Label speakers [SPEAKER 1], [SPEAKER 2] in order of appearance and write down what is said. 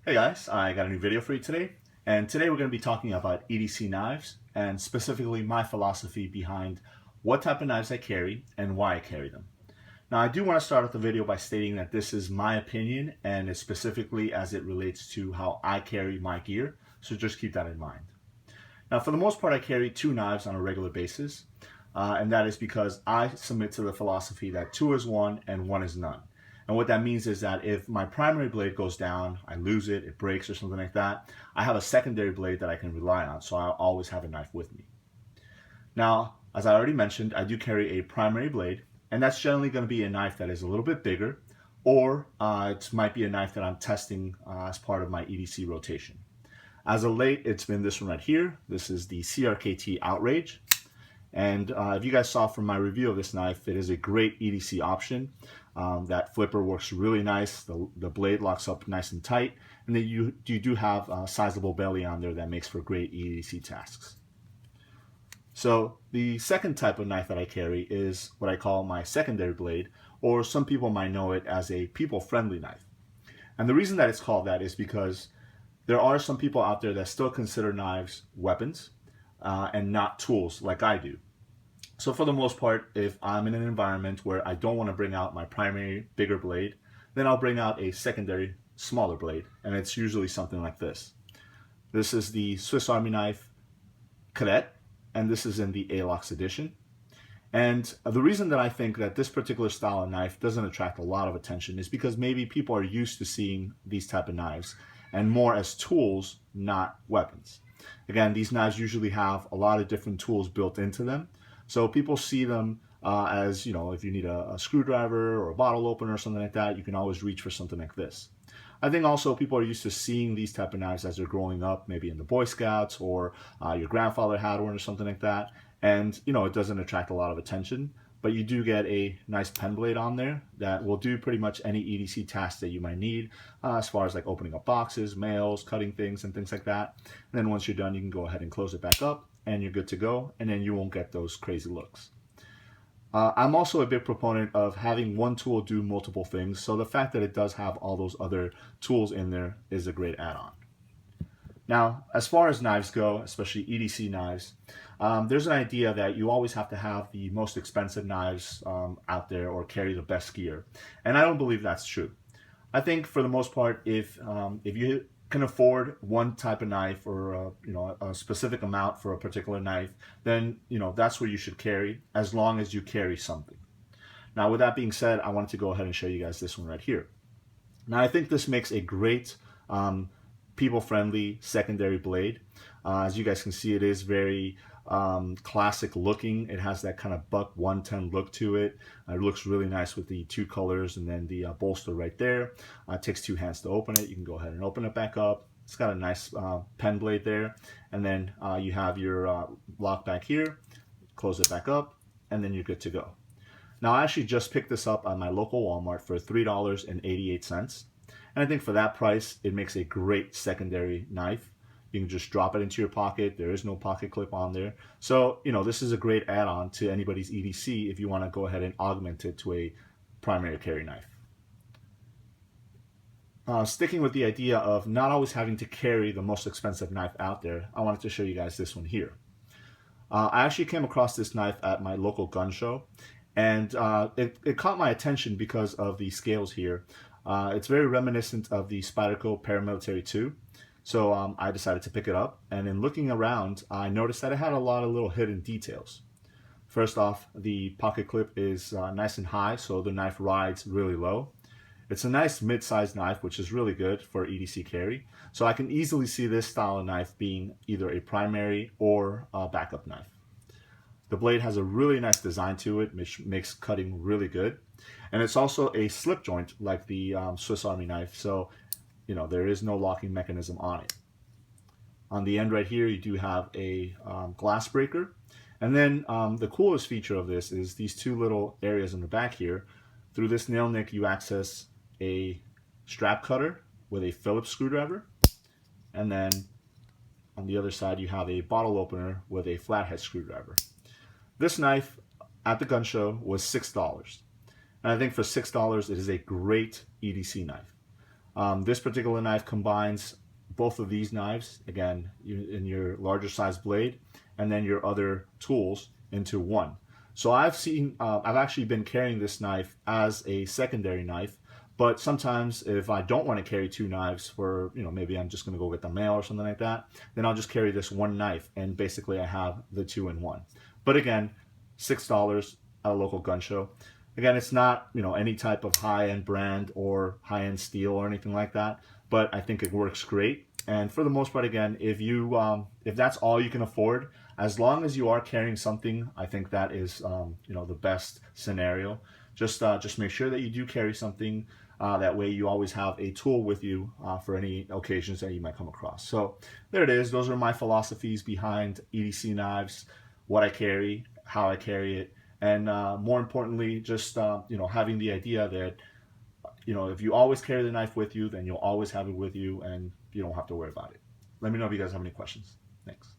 [SPEAKER 1] Hey guys, I got a new video for you today, and today we're going to be talking about EDC knives and specifically my philosophy behind what type of knives I carry and why I carry them. Now I do want to start off the video by stating that this is my opinion and it's specifically as it relates to how I carry my gear, so just keep that in mind. Now for the most part I carry two knives on a regular basis, and that is because I submit to the philosophy that two is one and one is none. And what that means is that if my primary blade goes down, I lose it, it breaks or something like that, I have a secondary blade that I can rely on, so I always have a knife with me. Now, as I already mentioned, I do carry a primary blade, and that's generally going to be a knife that is a little bit bigger, or it might be a knife that I'm testing as part of my EDC rotation. As of late, it's been this one right here. This is the CRKT Outrage. And if you guys saw from my review of this knife, it is a great EDC option. That flipper works really nice. The blade locks up nice and tight. And then you do have a sizable belly on there that makes for great EDC tasks. So the second type of knife that I carry is what I call my secondary blade, or some people might know it as a people-friendly knife. And the reason that it's called that is because there are some people out there that still consider knives weapons and not tools like I do. So for the most part, if I'm in an environment where I don't want to bring out my primary bigger blade, then I'll bring out a secondary smaller blade, and it's usually something like this. This is the Swiss Army knife Cadet, and this is in the ALOX edition. And the reason that I think that this particular style of knife doesn't attract a lot of attention is because maybe people are used to seeing these type of knives and more as tools, not weapons. Again, these knives usually have a lot of different tools built into them. So people see them as, if you need a screwdriver or a bottle opener or something like that, you can always reach for something like this. I think also people are used to seeing these type of knives as they're growing up, maybe in the Boy Scouts or your grandfather had one or something like that. And, it doesn't attract a lot of attention, but you do get a nice pen blade on there that will do pretty much any EDC task that you might need as far as like opening up boxes, mails, cutting things and things like that. And then once you're done, you can go ahead and close it back up and you're good to go, and then you won't get those crazy looks. I'm also a big proponent of having one tool do multiple things, so the fact that it does have all those other tools in there is a great add-on. Now, as far as knives go, especially EDC knives, there's an idea that you always have to have the most expensive knives out there or carry the best gear, and I don't believe that's true. I think for the most part, if you can afford one type of knife or a specific amount for a particular knife, then that's what you should carry, as long as you carry something. Now with that being said, I wanted to go ahead and show you guys this one right here. Now I think this makes a great people-friendly secondary blade. As you guys can see, it is very classic looking. It has that kind of buck 110 look to it. It looks really nice with the two colors and then the bolster right there. It takes two hands to open it. You can go ahead and open it back up. It's got a nice pen blade there, and then you have your lock back here. Close it back up, and then you're good to go. Now I actually just picked this up at my local Walmart for $3.88, and I think for that price it makes a great secondary knife. You can just drop it into your pocket. There is no pocket clip on there. So, this is a great add-on to anybody's EDC if you want to go ahead and augment it to a primary carry knife. Sticking with the idea of not always having to carry the most expensive knife out there, I wanted to show you guys this one here. I actually came across this knife at my local gun show, and it caught my attention because of the scales here. It's very reminiscent of the Spyderco Paramilitary 2. So I decided to pick it up, and in looking around, I noticed that it had a lot of little hidden details. First off, the pocket clip is nice and high, so the knife rides really low. It's a nice mid-sized knife, which is really good for EDC carry. So I can easily see this style of knife being either a primary or a backup knife. The blade has a really nice design to it, which makes cutting really good. And it's also a slip joint like the Swiss Army knife, so there is no locking mechanism on it. On the end right here, you do have a glass breaker. And then the coolest feature of this is these two little areas in the back here. Through this nail nick, you access a strap cutter with a Phillips screwdriver. And then on the other side, you have a bottle opener with a flathead screwdriver. This knife at the gun show was $6. And I think for $6, it is a great EDC knife. This particular knife combines both of these knives, again, in your larger size blade, and then your other tools into one. So I've actually been carrying this knife as a secondary knife, but sometimes if I don't want to carry two knives for, maybe I'm just going to go get the mail or something like that, then I'll just carry this one knife, and basically I have the two in one. But again, $6 at a local gun show. Again, it's not, any type of high-end brand or high-end steel or anything like that, but I think it works great. And for the most part, again, if that's all you can afford, as long as you are carrying something, I think that is, the best scenario. Just make sure that you do carry something. That way you always have a tool with you for any occasions that you might come across. So there it is. Those are my philosophies behind EDC knives, what I carry, how I carry it, and more importantly, just having the idea that if you always carry the knife with you, then you'll always have it with you, and you don't have to worry about it. Let me know if you guys have any questions. Thanks.